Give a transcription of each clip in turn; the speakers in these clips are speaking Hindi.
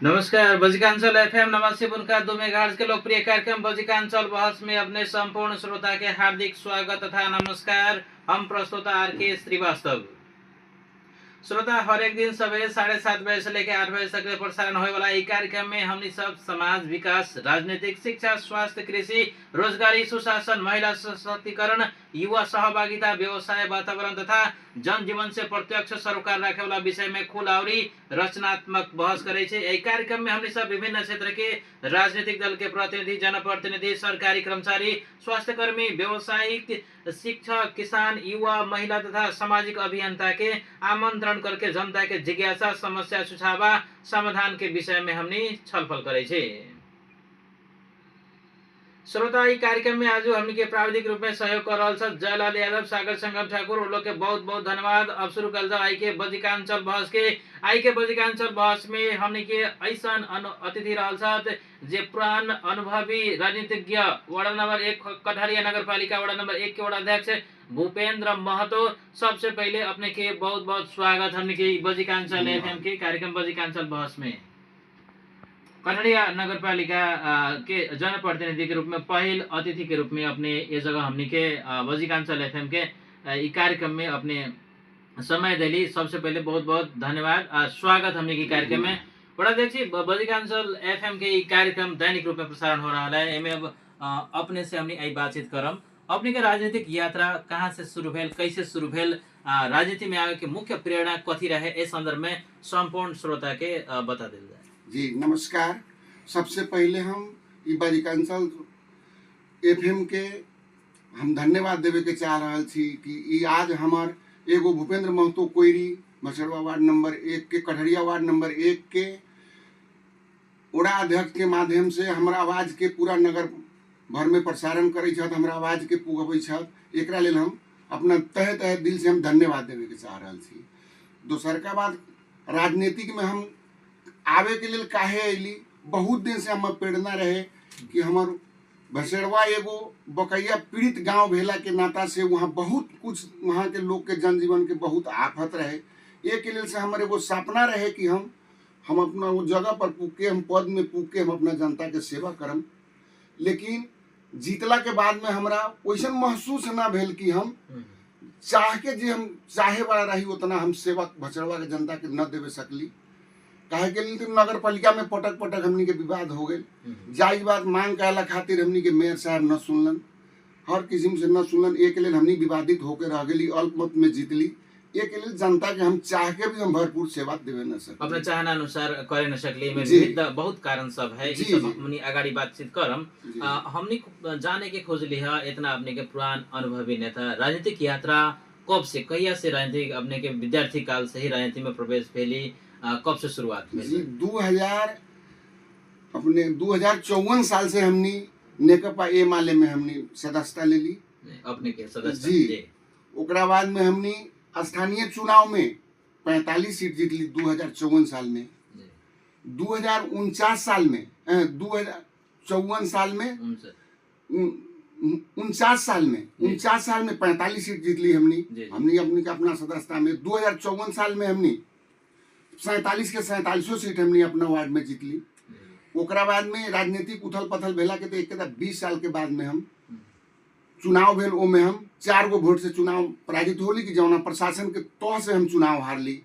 नमस्कार। बजिकांचल एफएम 90.2 के लोकप्रिय कार्यक्रम बजिकांचल बहस में अपने संपूर्ण श्रोता के हार्दिक स्वागत तथा नमस्कार। हम प्रस्तुता आर.के. श्रीवास्तव। श्रोता, हर एक दिन सवेरे 7:30 बजे से लेकर 8 बजे तक प्रसारण होने वाला ये कार्यक्रम में हमने सब समाज विकास, राजनीतिक, शिक्षा, स्वास्थ्य, कृषि, रोजगारी, सुशासन, महिला सशक्तिकरण, युवा सहभागिता, व्यवसाय, वातावरण तथा जनजीवन से प्रत्यक्ष सरोकार रखे वाला विषय में खुला और रचनात्मक बहस करे छे। यही कार्यक्रम में हमने सब विभिन्न क्षेत्र के राजनीतिक दल के प्रतिनिधि, जनप्रतिनिधि, सरकारी कर्मचारी, स्वास्थ्य कर्मी, व्यवसायिक, शिक्षक, किसान, युवा, महिला तथा सामाजिक अभियंता के आमंत्रण करके जनता के जिज्ञासा, समस्या, सुझाव, समाधान के विषय में हमने छलफल करे छे। श्रोता, ई कार्यक्रम में आज हमनी के प्राविधिक रूप में सहयोग कर रहा जयलाल यादव, सागर संगम ठाकुर, उन लोग के बहुत बहुत धन्यवाद। अब शुरू कर जा आई के बजिकांचल बहस के। आई के बजिकांचल बहस में हमनी के ऐसा अतिथि रहा जे पुरान अनुभवी राजनीतिज्ञ, वार्ड नंबर 1 कठरिया नगर पालिका वार्ड नंबर 1 के वार्डाध्यक्ष भूपेंद्र महतो। सबसे पहले अपने के बहुत बहुत स्वागत हमनी के बजिकांचल एफएम के कार्यक्रम बजिकांचल बहस में। कठरिया नगर पालिका के जनप्रतिनिधि के रूप में पहल अतिथि के रूप में अपने ये जगह हमनी के बजिकांचल एफएम के कार्यक्रम में अपने समय दिली। सबसे पहले बहुत बहुत धन्यवाद, स्वागत हमनी के कार्यक्रम में। बड़ा देखिए, बजिकांचल एफएम के कार्यक्रम दैनिक रूप में प्रसारण हो रहा है। एमे अब अपने से हमनी आई बातचीत करम। अपने के राजनीतिक यात्रा कहाँ से शुरू भेल, कैसे शुरू भेल, राजनीति में आगे के मुख्य प्रेरणा कथी रहे, इस संदर्भ में संपूर्ण श्रोता के बता दिल जाए। जी नमस्कार। सबसे पहले हम ई बजिकांचल एफएम के हम धन्यवाद देवे के चाह रहा छी कि ई आज हमार एगो भूपेंद्र महतो कोयरी मछरवा वार्ड नंबर 1 के कठरिया वार्ड नंबर 1 के ओड़ा अध्यक्ष के माध्यम से हमारा आवाज के पूरा नगर भर में प्रसारण करे छत, हमारा आवाज के पुगबै छत। एकरा लेल हम अपना तहे तहे दिल से हम धन्यवाद देवे के चाह रहा छी। दोसर का बात, राजनीतिक में हम आवे के लिए काहे अली, बहुत दिन से हमार प्रेरणा रहे कि हमार भसेड़वा एगो बकैया पीड़ित गांव भेला के नाता से वहाँ बहुत कुछ, वहाँ के लोग के जनजीवन के बहुत आफत रहे। एक के लिए से हमारे एगो सपना रहे कि हम अपना वो जगह पर पूग के, हम पद में पूग के हम अपना जनता के सेवा करम। लेकिन जीतला के बाद में हमरा वैसा महसूस ना भेल कि हम चाह के जे हम चाहे वाला रही उतना हम सेवा भचड़वा के जनता के न देवे सकली। काहे के लिए नगर पालिका में पटक पटक हमनी के विवाद हो गए। जायज बात मांग कहला खातिर हमनी के मेयर साहब न सुनलन, हर किस्म से न सुनलन। एक लेल हमनी विवादित होकर रह गई, अल्प मत में जीतली। एक लेल जनता के हम चाह के भी हम भरपूर सेवा देवे न सकली, अपने चाहना अनुसार करे न सकली। में विविध बहुत कारण सब है, ई सब हमनी आगाड़ी बातचीत करम। हमनी जाने के खोजली है इतना अपने के पुरान अनुभवी नेता, राजनीतिक यात्रा कब से, कहिया से राजनीतिक, अपने के विद्यार्थी काल से ही राजनीति में प्रवेश भेली, कब से शुरुआत हुई? जी 2054 साल से हमनी नेकपा ए माले में हमनी सदस्यता ले ली अपने के सदस्य जी। ओकरा बाद में हमनी स्थानीय चुनाव में 45 सीट जीत ली 2054 साल में। 2049 साल में 2054 साल में 49 साल में 45 सीट जीत ली हमनी अपना सदस्यता में। 2054 साल में हमनी 47 के 47 सीट हमने अपना वार्ड में जीत ली। ओकरा बाद में राजनीतिक उथल पथल भेला के तो एक 20 साल के बाद में हम चुनाव भेल, ओमे हम 4 गो वोट से चुनाव पराजित होली कि जौना प्रशासन के तौर से हम चुनाव हार ली।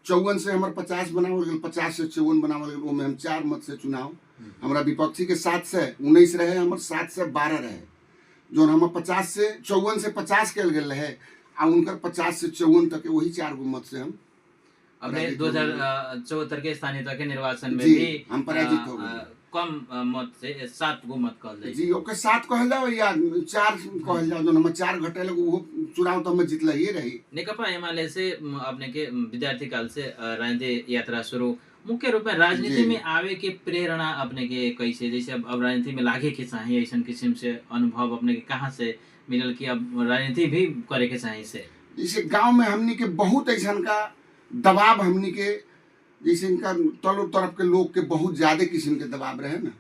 54 से हमारे 50 बनावल गए, 50 से 54 बनावल गए, ओमे हम 4 मत से चुनाव। हमारा विपक्षी के 7 से 19 रहे, हमारे 7 से 12 रहे। जो हम 50 से 54 से 50 कल गए रहे आ उनकर 50 से 54 तक वही 4 गो मत से हम अपने 2074 के स्थानीय तक के निर्वाचन में भी हम पराजित हो गए। कम मत से 7 गो मत कहल जाए जी। ओके 7 कहल जाओ या 4 कहल जाओ, जो हम 4 घटे लगे वो चुनाव तो हम जीतला ही रही। नेकपा एमाले से अपने के विद्यार्थी काल से राजनीतिक यात्रा शुरू। मुख्य रूप में राजनीति में आवे के प्रेरणा अपने के कैसे, जैसे अब राजनीति में लागे के चाहिए, ऐसा किस्म से अनुभव अपने के कहाँ से मिलल कि अब राजनीति भी करे के चाहिए से? जैसे गांव में हमनी के बहुत ऐसा का दबाव, हमनी के जैसे इनका तलो तरफ के लोग के बहुत ज्यादा किस्म के दबाव रहे ना।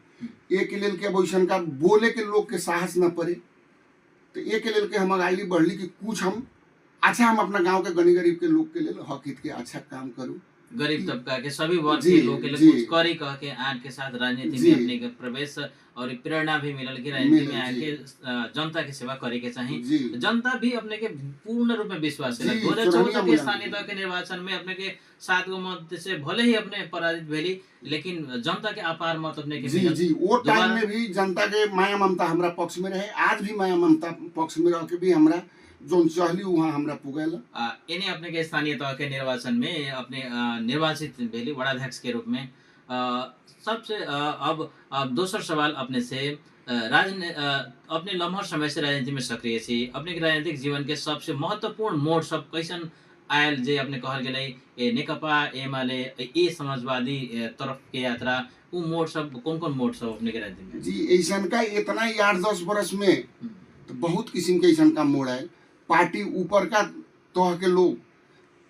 एक लेल के वैसन का बोले के लोग के साहस न पड़े, तो एक लेल के हम आगे बढ़ली कि कुछ हम अच्छा, हम अपना गांव के गरीब गरीब के लोग के लिए हक हित के अच्छा काम करूँ। गरीब तबका के सभी वर्ग जी, के लोग के लिए जी। कुछ करी कह के आन के साथ राजनीति जी। में अपने के प्रवेश और एक प्रेरणा भी मिलल कि राजनीति में मिलल, आके जनता के सेवा करे के चाही। जी। जनता भी अपने के पूर्ण रूप में विश्वास जी, है। चुनावी 2014 के मूल्यांकन। स्थानीय तह के निर्वाचन में अपने के 7 गो मत से भले ही अपने पराजित भेली, लेकिन जनता के अपार मत अपने के जी मिलल। जी वो टाइम दोबारा में भी जनता के माया ममता हमरा पक्ष में रहे, आज भी माया ममता पक्ष में रह के भी हमरा जोन चाहली वहाँ हमरा पुगेला। इन्हें अपने के स्थानीय तह के निर्वाचन में अपने निर्वाचित भेली वड़ाध्यक्ष के रूप में। सबसे अब दोसर सवाल अपने से अपने लम्हर समय से राजनीति में सक्रिय छी, अपने के राजनीतिक जीवन के सबसे महत्वपूर्ण मोड़ सब कैसन आयल जे अपने कहल गेलै ए नेकपा एमाले ए समाजवादी तरफ के यात्रा उ मोड़ सब कौन मोड़ सब अपने के राजनीति में? जी ऐसन का इतना ही 8-10 बरस में तो बहुत किस्म के ऐसन का मोड़ आयल। पार्टी ऊपर का तह के लोग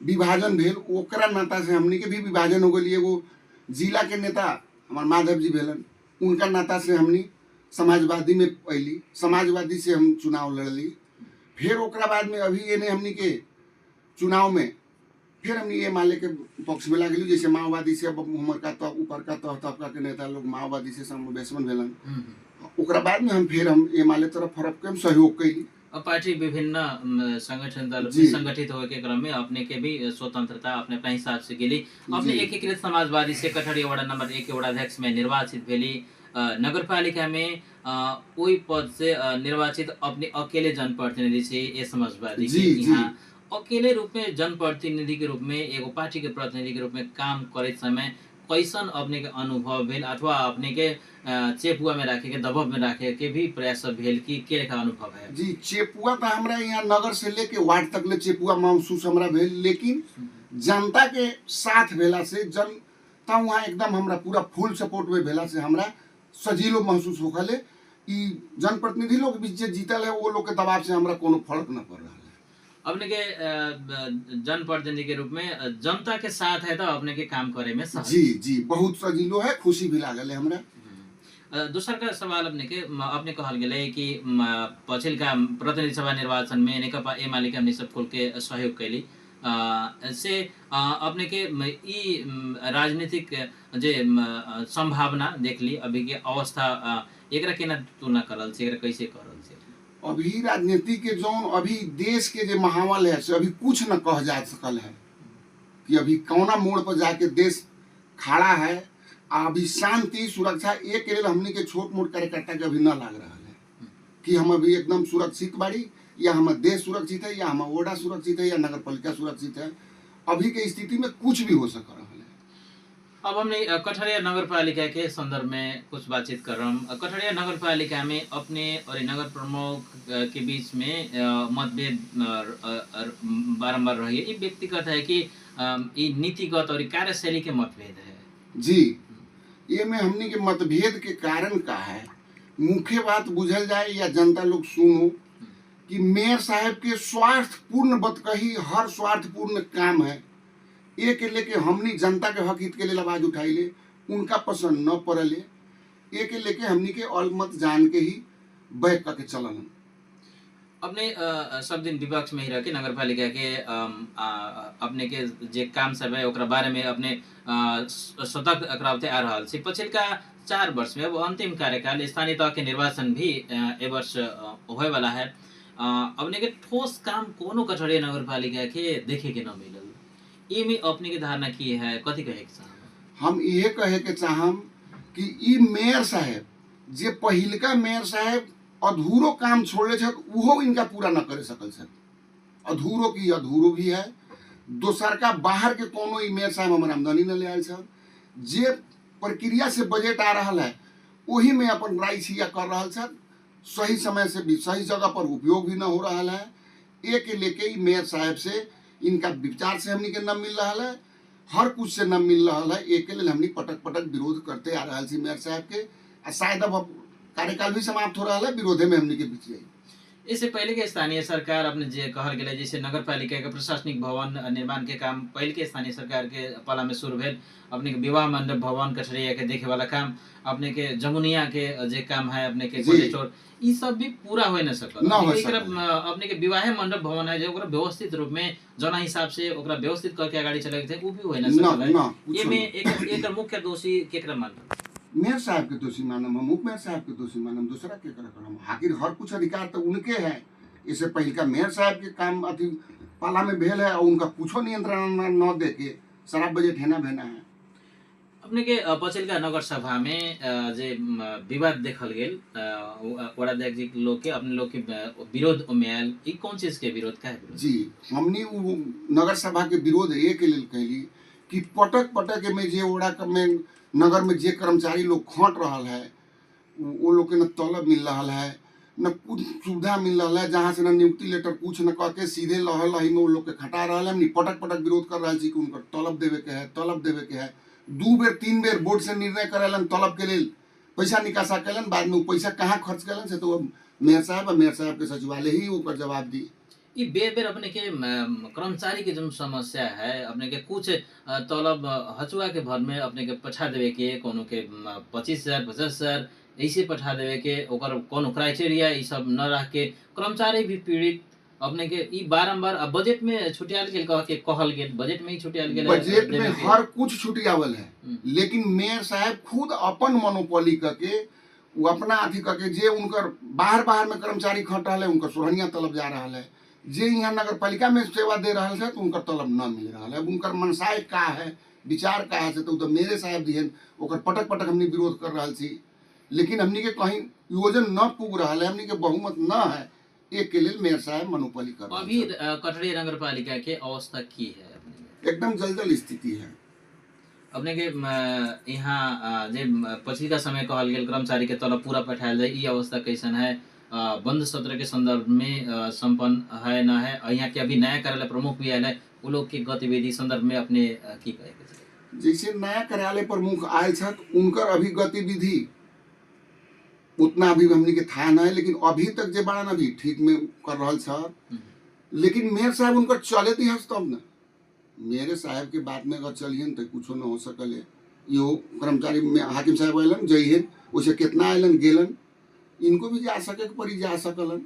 विभाजन भेल, ओकरा नाता से हमनी के भी विभाजन हो गई। एगो जिला के नेता हमार माधव जी भेलन, उनका नाता से हमनी समाजवादी में अली, समाजवादी से हम चुनाव लड़ली। फिर ओकरा बाद में अभी एने हमनी के चुनाव में फिर हमनी ये माले के पक्ष में लागली। जैसे माओवादी से अब हमर का तो ऊपर का तह तबका के नेता लोग माओवादी से समावेशन भेलन। ओकरा बाद में हम फिर हम ये माले तरफ फरक के हम सहयोग कैली। अब पार्टी विभिन्न संगठन दल जी। संगठित होने के क्रम में अपने के भी स्वतंत्रता अपने अपना हिसाब से गेली। अपने जी। एकीकृत समाजवादी से कठहरिया वार्ड नंबर 1 के वड़ाध्यक्ष में निर्वाचित भेली। नगरपालिका में कोई पद से निर्वाचित अपने अकेले जनप्रतिनिधि से ये समाजवादी के जी, जी। यहाँ अकेले रूप में जनप्रतिनिधि के रूप में एगो पार्टी के प्रतिनिधि के रूप में काम करे समय कैसन अपने के अनुभव भेल अथवा अपने के चेपुआ में रखे के दबाव में रखे के भी प्रयास भेल की के लेखा अनुभव है? जी चेपुआ तो हमरा यहाँ नगर से लेके वार्ड तक ले चेपुआ महसूस हमरा भेल, लेकिन जनता के साथ भेला से जनता वहाँ एकदम हमरा पूरा फुल सपोर्ट में भेला से हमरा सजीलो महसूस होखले। ई जनप्रतिनिधि लोग भी जे जीतल है वो लोग के दबाव से हमरा कोनो फर्क न पड़ रहा है। अपने के जनप्रतिनिधि के रूप में जनता के साथ है तो अपने के काम करे में सहज। जी जी बहुत सजीलो है, खुशी भी लागल है हमरा। दूसर का सवाल अपने के अपने कहल गेलै कि पछिल का प्रतिनिधि सभा निर्वाचन में नेकपा एमाले के हमनी सब खोल के सहयोग कैली से अपने के ई राजनीतिक जे संभावना देखली अभी के अवस्था एकरा केना तुलना करल से, एकरा कैसे करल से? अभी राजनीति के जौन अभी देश के जे माहौल है से अभी कुछ न कह जा सकल है कि अभी कौना मोड़ पर जाके देश खड़ा है। अभी शांति सुरक्षा एक के लिए हमनी के छोट मोट कार्यकर्ता के अभी न लाग रहा है कि हम अभी एकदम सुरक्षित बाड़ी, या हमार देश सुरक्षित है, या हमार ओडा सुरक्षित है, या नगर पालिका सुरक्षित है। अभी के स्थिति में कुछ भी हो सक रहा है। अब हमने कठहरिया नगर पालिका के संदर्भ में कुछ बातचीत कर रहा हूँ। कठहरिया नगर पालिका में अपने और नगर प्रमुख के बीच में मतभेद बारंबार रही है। ये व्यक्तिगत है कि ये नीतिगत और कार्यशैली के मतभेद है? जी ये में हमनी के मतभेद के कारण का है, मुख्य बात बुझल जाए या जनता लोग सुनो कि मेयर साहब के स्वार्थपूर्ण बतकही हर स्वार्थपूर्ण काम है। एक के लेके हमनी जनता के हक हित के लिए आवाज उठाइले, उनका पसंद न पड़ले, एक के लेके हमनी के अलमत जान के ही बैक करके चलन। अपने सब दिन विपक्ष में ही रह के नगर पालिका के अपने के जे काम सब है ओकरा बारे में अपने सतर्क करावते आ रहा से। पछिल का 4 वर्ष में अब अंतिम कार्यकाल स्थानीय तह के निर्वाचन भी ए वर्ष होए वाला है। अपने के ठोस काम कोनो कठहरिया नगर पालिका के देखे के न मिलल, ये में अपने के धारणा की है, कथी कहे के चाहब? हम ये कहे के चाहम कि ई मेयर साहब जे पहिलका मेयर साहब अधूरो काम छोड़ले छत उहो इनका पूरा न करे सकल छत। अधूरो की अधूरो भी है। दोसर का बाहर के कोनो ई मेयर साहब हमर आमदनी न ले आयल छत। जे प्रक्रिया से बजट आ रहा है वही में अपन राय छिया कर रहा छत। सही समय से भी सही जगह पर उपयोग भी न हो रहा है। एक के लेके ई मेयर साहब से इनका विचार से हमनी के न मिल रहा है, हर कुछ से न मिल रहा है। एक के लिए हमनी पटक पटक विरोध करते आ रहा छी मेयर साहब के। शायद अब कार्यकाल भी समाप्त हो रहा है, विरोधे में हमनी के बीच आई। इससे पहले के स्थानीय सरकार अपने जे कहल गेलै जैसे नगर पालिका के प्रशासनिक भवन निर्माण के काम पहले के स्थानीय सरकार के पाला में शुरू भेल। अपने के विवाह मंडप भवन कठरिया के देखे वाला काम, अपने के जमुनिया के जे काम है, अपने के जी कोल्ड स्टोर, ई सब भी पूरा हो न सकल। ना अपने हो के एकरा सकल। अपने के विवाह मंडप भवन है जो ओकरा व्यवस्थित रूप में जना हिसाब से ओकरा व्यवस्थित करके आगाड़ी चले थे, वो भी हो न ना सकल है। ना ये कुछ में नहीं। एकर मुख्य दोषी केकरा मानल? मेयर साहब के दोषी मानम, हम उपमेयर साहब के दोषी मानम, दूसरा के करम। आखिर हर कुछ अधिकार तो उनके है। इससे पहले का मेयर साहब के काम अति पाला में भेल है और उनका कुछो नियंत्रण न दे के सारा बजट हेना भेना है। अपने के पछिल्का नगर सभा में जे विवाद देखल गेल वड़ा अध्यक्ष लोग के अपने लोग के विरोध उमेल, ई कौन चीज के विरोध का है विरोध? जी हमनी उ नगर सभा के विरोध एक के लेल कहली कि पटक पटक में जे ओड़ा में नगर में जे कर्मचारी लोग खट रहल है वो लोग के न तलब मिल रहा है, न कुछ सुविधा मिल रहा है, जहाँ से न नियुक्ति लेटर कुछ न कह के सीधे लहल में वो लोग के खटा रहा है। हमनी पटक पटक विरोध कर रहा छी कि उनकर तलब देवे के है, तलब देवे के है। 2 बेर 3 बेर बोर्ड से निर्णय करेलन तलब के लेल पैसा निकासा कैलन, बाद में वो पैसा कहाँ खर्च कैलन से तो मेयर साहब और मेयर साहब के सचिवालय ही ओकर जवाब दी। ये बेर बेर अपने के कर्मचारी के जो समस्या है, अपने के कुछ तलब हचुआ के भर में अपने के पठा देवे के, कोनो के 25,000 50,000 ऐसे पठा देवे के, ओकर कोनो क्राइटेरिया ई सब न रख के कर्मचारी भी पीड़ित अपने के ई बारंबार बजट में छुटियाल गेल कह के कहल गेल, बजट में ही छुटियाल गेल बजट में देवे के। हर कुछ छुटियावल है, लेकिन मेयर साहब खुद अपन मोनोपोली करके वो अपना अथी करके जे उनकर बाहर बाहर में कर्मचारी खट रहा है उनकर सोहनिया तलब जा रहा है, जे यहाँ नगर पालिका में सेवा दे रहा है तो उनकर तलब न मिल रहा है। उनकर मनसाय का है, विचार का है से तो मेरे साहब जी ओकर पटक पटक हमनी विरोध कर रहा छी, लेकिन हमनी के कहीं योजना न पुग रहा है, हमनी के बहुमत न है, एक के लिए मेयर साहब मनोपोली कर रहा अभी कटरिया नगर पालिका के अवस्था की है अपने के? एकदम जलजल स्थिति है। अपने के यहाँ जे पछिल्का समय कहल गेल कर्मचारी के तलब पूरा पठायल जाए, ई अवस्था कैसन है? बंद सत्र के संदर्भ में संपन्न है न है? यहाँ के अभी नया कार्यालय प्रमुख भी आयल है, वो लोग के गतिविधि संदर्भ में अपने की कहे? जैसे नया कार्यालय प्रमुख आयल छत उनकर अभी गतिविधि उतना अभी हमनी के था न है, लेकिन अभी तक जे बड़ा अभी ठीक में कर रहा सर। लेकिन मेयर साहब उनकर चले दिहस तब न, मेरे साहब के बात में अगर चलिए तो कुछ न हो सकल है। यो कर्मचारी में हाकिम साहब अलन जइहन, उसे कितना अलन गेलन, इनको भी जा सके परी जा सकलन।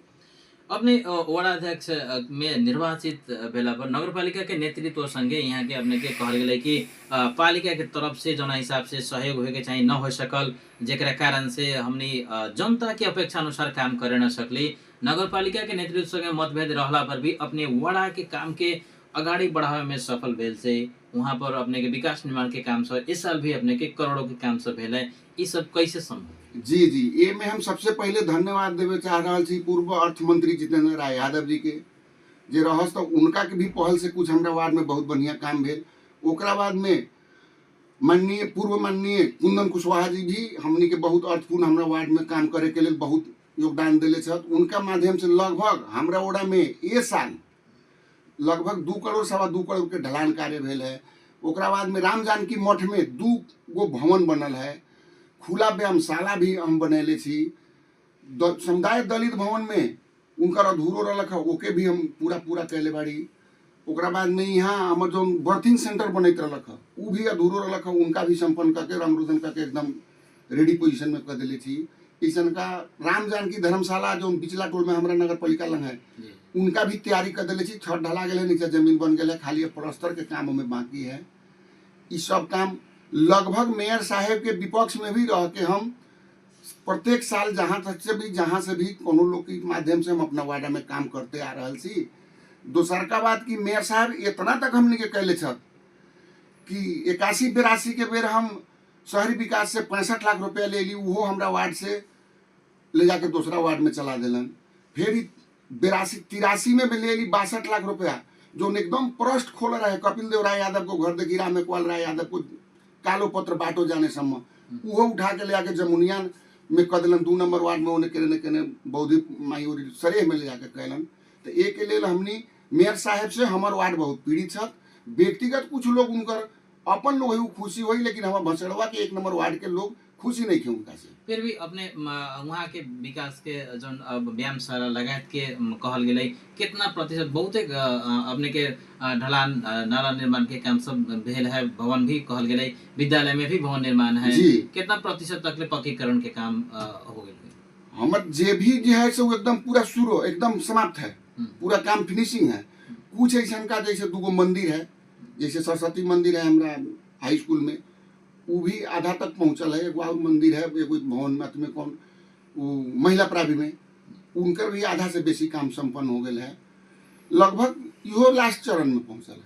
अपने वड़ा अध्यक्ष में निर्वाचित भेला पर नगरपालिका के नेतृत्व संगे यहाँ के अपने के कहल गेलै कि पालिका के तरफ से जना हिसाब से सहयोग होए के चाहिए न हो सकल, जेकरा कारण से हमनी जनता के अपेक्षा अनुसार काम करे न सकली। नगरपालिका के नेतृत्व संगे मतभेद रहला पर भी अपने वड़ा के काम के अगाडि बढ़ावे में सफल भेल से वहाँ पर अपने के विकास निर्माण के काम सब इस साल भी अपने के करोड़ों के काम सब भेल है, ये सब कैसे संभव? जी जी, ये में हम सबसे पहले धन्यवाद देवे चाह रहा छी पूर्व अर्थ मंत्री जितेंद्र राय यादव जी के, जे रहस तो उनका के भी पहल से कुछ हमरा वार्ड में बहुत बढ़िया काम भेल। ओकरा बाद में पूर्व माननीय कुंदन कुशवाहा जी भी हमनी के बहुत अर्थपूर्ण हमरा वार्ड में काम करे के लिए बहुत योगदान दिले छत। उनका माध्यम से लगभग हमरा ओड़ा में ये साल लगभग 2 करोड़ 2.25 करोड़ के ढलान कार्य भेल है। ओकरा बाद में राम जानकी मठ में 2 गो भवन बनल है, खुला व्यायामशाला भी हम बनैले छी। समुदाय दलित भवन में उनकर अधूरो रहलक है, ओके भी हम पूरा कैले बाड़ी। ओकरा बाद में यहाँ हमर जो बर्थिंग सेंटर बनैत रहलक है वो भी अधूरो रहलक है, उनका भी संपन्न करके रामरुदन करके एकदम रेडी पोजीशन में कर दिले छी। ऐसन का राम जानकी धर्मशाला जो पिछला टोल में हमारा नगर पालिका लंग है उनका भी तैयारी कर दिले छी। छत ढला गए, नीचे जमीन बन गए, खाली प्लास्टर के काम हमें बाकी है। ये सब काम लगभग मेयर साहब के विपक्ष में भी रह के हम प्रत्येक साल जहाँ से भी कोनो लोग के माध्यम से हम अपना वार्ड में काम करते आ रहा छी। दोसर का बात कि मेयर साहब इतना तक हमने के कैले छत कि 81-82 के बेर हम शहरी विकास से 65 लाख रुपया ले ली, वो हमरा वार्ड से ले जाके दूसरा वार्ड में चला दिलन। फिर 82-83 में भी ले ली 62 लाख रुपया, जो एकदम प्रश्न खोल रहा है कपिल देव राय यादव को घर देखी राम कुआल राय यादव को कालो पत्र बाटो जाने सम्म, वो उठा के ले आके जमुनिया में कर दिलन। 2 नंबर वार्ड में उन्हें केने बौद्धिक मायूरी सरेह में ले जाके कैलन। तो एक के लिए हमनी मेयर साहब से हमार वार्ड बहुत पीड़ित छत। व्यक्तिगत कुछ लोग उनकर अपन लोग है खुशी हुई, लेकिन हमारे भसड़वा के 1 नंबर वार्ड के लोग खुशी नहीं थी उनका से। फिर भी अपने वहाँ के विकास के जौन अब व्यायामशाला लगायत के कहल गेलै कितना प्रतिशत बहुते अपने के ढलान नाला निर्माण के काम सब भेल है, भवन भी कहल गेलै, विद्यालय में भी भवन निर्माण है, जी। कितना प्रतिशत तक ले पक्कीकरण के काम हो गेल है? हमर जे भी जो है सो एकदम पूरा शुरू एकदम समाप्त है, पूरा काम फिनिशिंग है। कुछ ऐसा का जैसे दूगो मंदिर है, जैसे सरस्वती मंदिर है हमारा हाई स्कूल में, वो भी आधा तक पहुंचल है। एगो और मंदिर है, एगो भवन में कौन वो महिला प्रावी में, उनकर भी आधा से बेसी काम संपन्न हो गया है। लगभग इहो लास्ट चरण में पहुंचल है।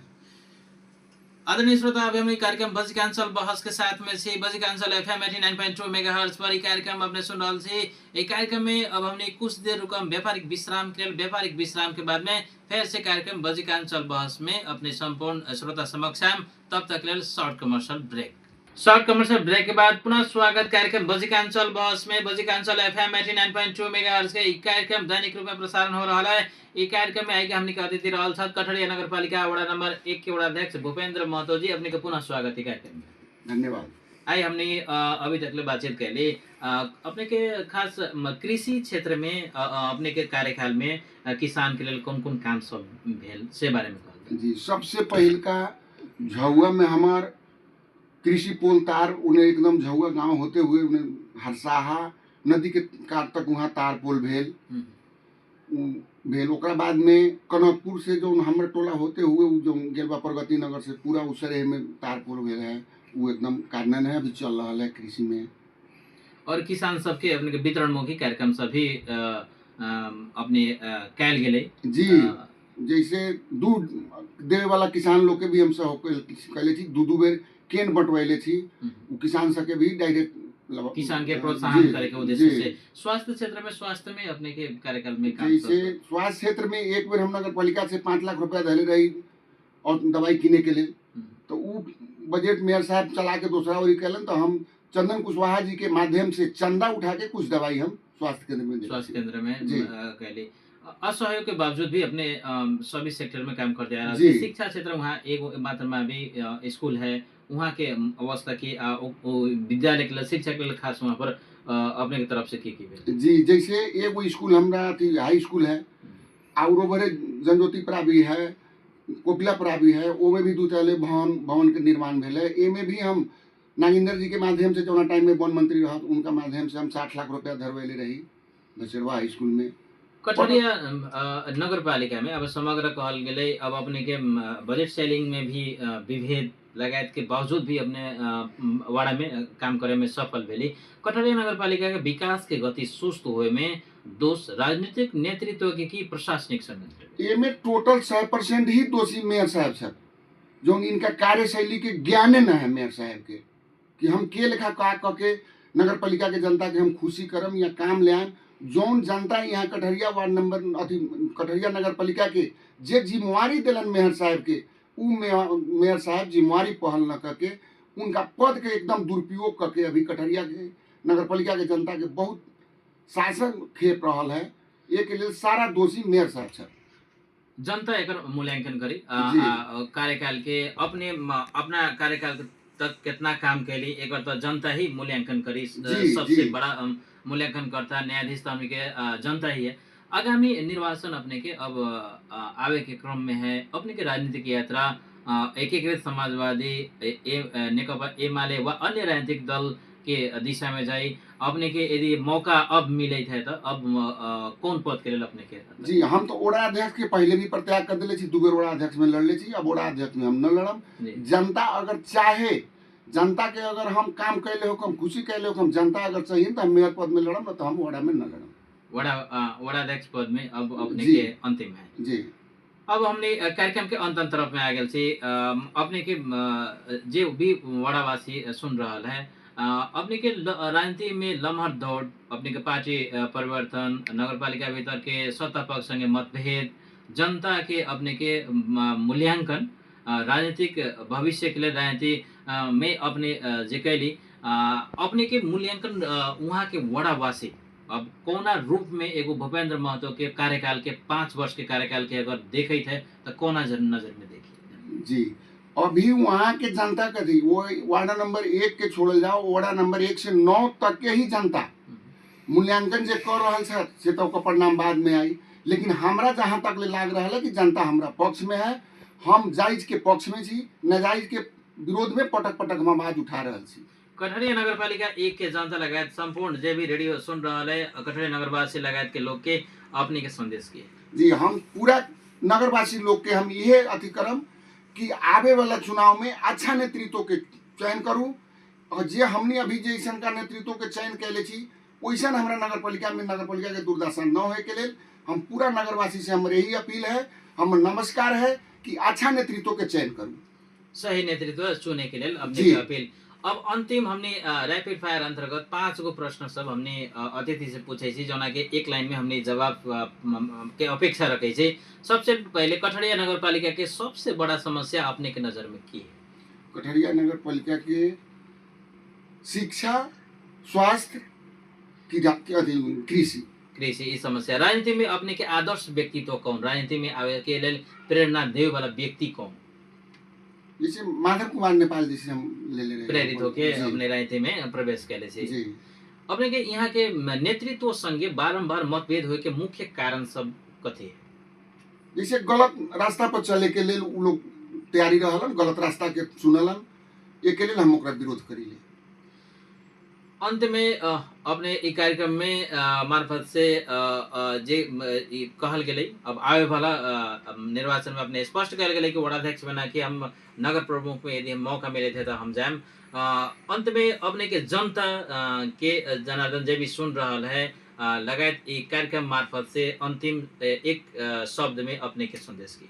आदरणीय श्रोता, अभी हम कार्यक्रम बजिकांचल बहस के साथ में से बजिकांचल FM 89.2 मेगाहर्ट्ज पर कार्यक्रम अपने सुन रहा से। एक कार्यक्रम में अब हमने कुछ देर रुकम व्यापारिक विश्राम के लिए। व्यापारिक विश्राम के बाद में फिर से कार्यक्रम बजिकांचल बहस में अपने संपूर्ण श्रोता समक्ष आम। तब तक ले short commercial break. Short commercial break के बाद पुनः स्वागत कार्यक्रम बजिकांचल बहस में। बजिकांचल FM 89.2 मेगाहर्ट्ज के कार्यक्रम दैनिक रूप में प्रसारण हो रहा है। ये कार्यक्रम में आएगा हमने अतिथि रहल छथि कठरिया नगर पालिका वड़ा नंबर 1 के वड़ा अध्यक्ष भूपेंद्र महतो जी। अपने के पुनः स्वागत है कार्यक्रम में। धन्यवाद। आई हमने अभी तक ले बातचीत कैली अपने के खास कृषि क्षेत्र में अपने के कार्यकाल में किसान के लिए कौन कौन काम सब भेल से बारे में कहल जी। सबसे पहल का झौआ में हमार कृषि पोल तार उन्हें एकदम झौआ गांव होते हुए उन्हें हरसाहा नदी के काट तक वहाँ तार पोल भेल। ओकरा बाद में कनकपुर से जो हमारे टोला होते हुए जो गेलबा प्रगति नगर से पूरा उसरे में तार पोल भेल है, वो एकदम कार्यान्वयन है, अभी चल रहा है कृषि में। और किसान सबके अपने के वितरण मुखी कार्यक्रम सभी अपने कैल गेले जी। जैसे दूध देवे वाला किसान लोग के भी हम सब कहले थी, दू बेर केन बंटवाइले थी, किसान सबके भी डायरेक्ट किसान के प्रोत्साहन करे के उद्देश्य से। स्वास्थ्य क्षेत्र में स्वास्थ्य में अपने के कार्यकाल में काम जैसे स्वास्थ्य क्षेत्र में एक बार हम नगर पालिका से 5 लाख रुपया धले रही और दवाई किने के लिए, तो वो बजट मेयर साहब चला के दूसरा और कैलन, तो हम चंदन कुशवाहा जी के माध्यम से चंदा उठा के कुछ दवाई हम स्वास्थ्य केंद्र में कहले। असहयोग के बावजूद भी अपने सभी सेक्टर में काम करते आ रहा है। शिक्षा क्षेत्र वहाँ एक मात्रा भी स्कूल है, वहाँ के अवस्था की विद्यालय के लिए शिक्षा के लिए खास वहाँ पर अपने की तरफ से की जी। जैसे एगो स्कूल हमारा हाई स्कूल है, और बड़े जनज्योतिपुरा भी है, कोपिलापुरा भी है, वो में भी 2 तले भवन के निर्माण भेल है। ए में भी हम नागेंद्र जी के माध्यम से जो टाइम में वन मंत्री रहा, उनका माध्यम से हम 60 लाख रुपया धरवैले रही दशरवा हाई स्कूल में। कठरिया नगर पालिका में अब समग्र कहल गेले, अब अपने के बजट सेलिंग में भी विभेद लगायत के बावजूद भी अपने वाड़ा में काम करे में सफल भेली। कठरिया नगर पालिका के विकास के गति सुस्त हुए में दोष राजनीतिक नेतृत्व की प्रशासनिक संगठन ये में टोटल 100% ही दोषी मेयर साहब सब, जो इनका कार्यशैली के ज्ञान न है मेयर साहब के, कि हम के लेखा का के नगर पालिका के जनता के हम खुशी करम या काम ले आम। जौन जनता यहाँ कठरिया वार्ड नंबर कठरिया नगर पालिका के जे जिम्मेवारी दिलन मेयर साहब के, उ मेयर साहब जिम्मेवारी पहल न करके उनका पद के एकदम दुरुपयोग करके अभी कठरिया के नगर पालिका के जनता के बहुत शासन खेप रहा है। ये के लिए सारा दोषी मेयर साहब है। जनता एक मूल्यांकन करी कार्यकाल के अपना कार्यकाल तक कितना काम कैली, एक तो जनता ही मूल्यांकन करी। सबसे बड़ा मूल्यांकन करता न्यायाधीश तो के जनता ही है। आगामी निर्वाचन अपने के अब आवे के क्रम में है। अपने के राजनीतिक यात्रा एकीकृत समाजवादी नेकपा एमाले व अन्य राजनीतिक दल के दिशा में जाई। अपने के यदि मौका अब मिले थे तो अब कौन पद के लिए अपने के? जी, हम तो ओड़ा अध्यक्ष के पहले भी प्रत्याग कर दिले छी, 2 बेर ओड़ा अध्यक्ष में लड़ले छी। अब ओड़ा अध्यक्ष में हम न लड़म। जनता अगर चाहे, जनता के अगर हम काम कैले हो, हम खुशी कैले हो, हम जनता अगर चाहिए तो हम मेयर पद में लड़म, तो हम ओड़ा में न लड़म। वड़ा अध्यक्ष पद में अब अपने के अंतिम है जी। अब हमने कार्यक्रम के अंत तरफ में आ गए छी। अपने के जे भी वड़ावासी सुन रहा है, अपने के राजनीति में लम्हर दौड़, अपने के पार्टी परिवर्तन, नगर पालिका भीतर के सत्ता पक्ष संगे मतभेद, जनता के अपने के मूल्यांकन, राजनीतिक भविष्य के लिए राजनीति में अपने जे कैली अपने के मूल्यांकन वहाँ के वड़ावासी अब कोना रूप में एगो भूपेंद्र महतो के कार्यकाल के 5 वर्ष के कार्यकाल के अगर देखे थे तो कोना नजर में देखिए? जी, अभी वहाँ के जनता का थी वो वार्ड नंबर 1 के छोड़ल जाओ, वार्ड नंबर 1 से 9 तक के ही जनता मूल्यांकन जे कर रहा है से तो परिणाम बाद में आई, लेकिन हमरा जहाँ तक ले लाग रहा है कि जनता हमरा पक्ष में है, हम जायज के पक्ष में छी, नाजायज के विरोध में पटक पटक हम आवाज उठा रहे छी। कठरिया नगरपालिका 1 के जनता लगायत संपूर्ण जे भी रेडियो सुन रहा है कठरिया नगरवासी लगायत के लोग के अपने के संदेश किए। जी हम पूरा नगरवासी लोग के हम यह अथी करम कि आवे वाला चुनाव में अच्छा नेतृत्व के चयन करूँ, और जे हमने अभी जैसन का नेतृत्व के चयन कैले छी वैसन हमारा नगरपालिका के दुर्दशा न होए के लिए हम पूरा नगरवासी से हमारे यही अपील है, हम नमस्कार है कि अच्छा नेतृत्व के चयन करूँ, सही नेतृत्व चुने के लिए अपने की अपील। अब अंतिम हमने रैपिड फायर अंतर्गत 5 गो प्रश्न सब हमने अतिथि से पूछे छी, जना के एक लाइन में हमने जवाब के अपेक्षा रखे छी। सबसे पहले कठरिया नगरपालिका के सबसे बड़ा समस्या अपने के नजर में की है? कठरिया नगरपालिका के शिक्षा, स्वास्थ्य कृषि इस समस्या। राजनीति में अपने के आदर्श व्यक्तित्व कौन, राजनीति में आवे के लिए प्रेरणा दे वाला व्यक्ति कौन? जैसे माधव कुमार नेपाल जी से हम ले रहे प्रेरित होके अपने राजनीति में प्रवेश कैले छी। अपने के यहाँ के नेतृत्व संगे बारंबार मतभेद होए के मुख्य कारण सब कथी है? जैसे गलत रास्ता पर चले के लिए उ लोग तैयारी रहलन, गलत रास्ता के चुनलन, ये के लिए हम ओकरा विरोध करीले। अंत में अपने ई कार्यक्रम में मार्फत से जे कहल गेलै अब आवे वाला निर्वाचन में अपने स्पष्ट कहल गेलै कि वार्डाध्यक्ष बना के हम नगर प्रमुख में यदि मौका मिले थे तो हम जाएम। अंत में अपने के जनता के जनार्दन जे भी सुन रहा है लगायत ई कार्यक्रम मार्फत से अंतिम एक शब्द में अपने के संदेश की।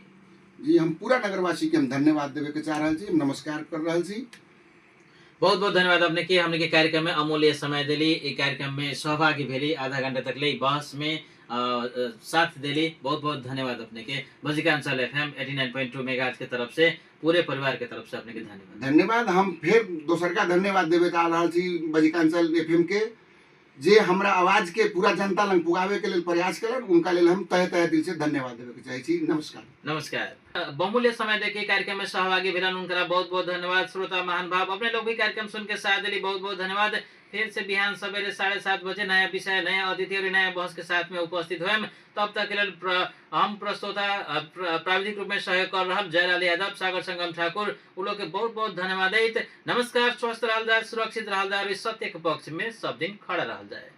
जी हम पूरा नगरवासी के हम धन्यवाद देवे के चाह रहा छी, नमस्कार कर रहा छी। बहुत बहुत धन्यवाद अपने के हमने के कार्यक्रम में अमूल्य समय दिली, एक कार्यक्रम में सहभागी भेली, आधा घंटा तक ले बहस में साथ दिली। बहुत बहुत धन्यवाद अपने के बजिकांचल FM 89.2 मेगाहर्ट्ज के तरफ से पूरे परिवार के तरफ से अपने के धन्यवाद। हम फिर दोसर का धन्यवाद देवे चाह रहा छी बजिकांचल FM के जे हमरा आवाज के पूरा जनता लंग पुगावे के लिए प्रयास कलन, उनका लिए हम तहे दिल से धन्यवाद देवे के चाहे छी। नमस्कार। बहुमूल्य समय देके कार्यक्रम में सहभागी भेलन उनका बहुत बहुत धन्यवाद। श्रोता महान भाव अपने लोग भी कार्यक्रम सुन के साथ दिली, बहुत बहुत धन्यवाद। फिर से बिहान सवेरे 7:30 बजे नया विषय, नया अतिथि और नया बहस के साथ में उपस्थित हुए। तब तक के लिए हम प्रस्तोता प्राविधिक रूप में सहयोग कर रहा जयलाल यादव, सागर संगम ठाकुर, उन लोग के बहुत बहुत धन्यवाद। नमस्कार। स्वस्थ रहल जाए, सुरक्षित रहल जाए, सत्य के पक्ष में सब दिन खड़ा रहल जाए।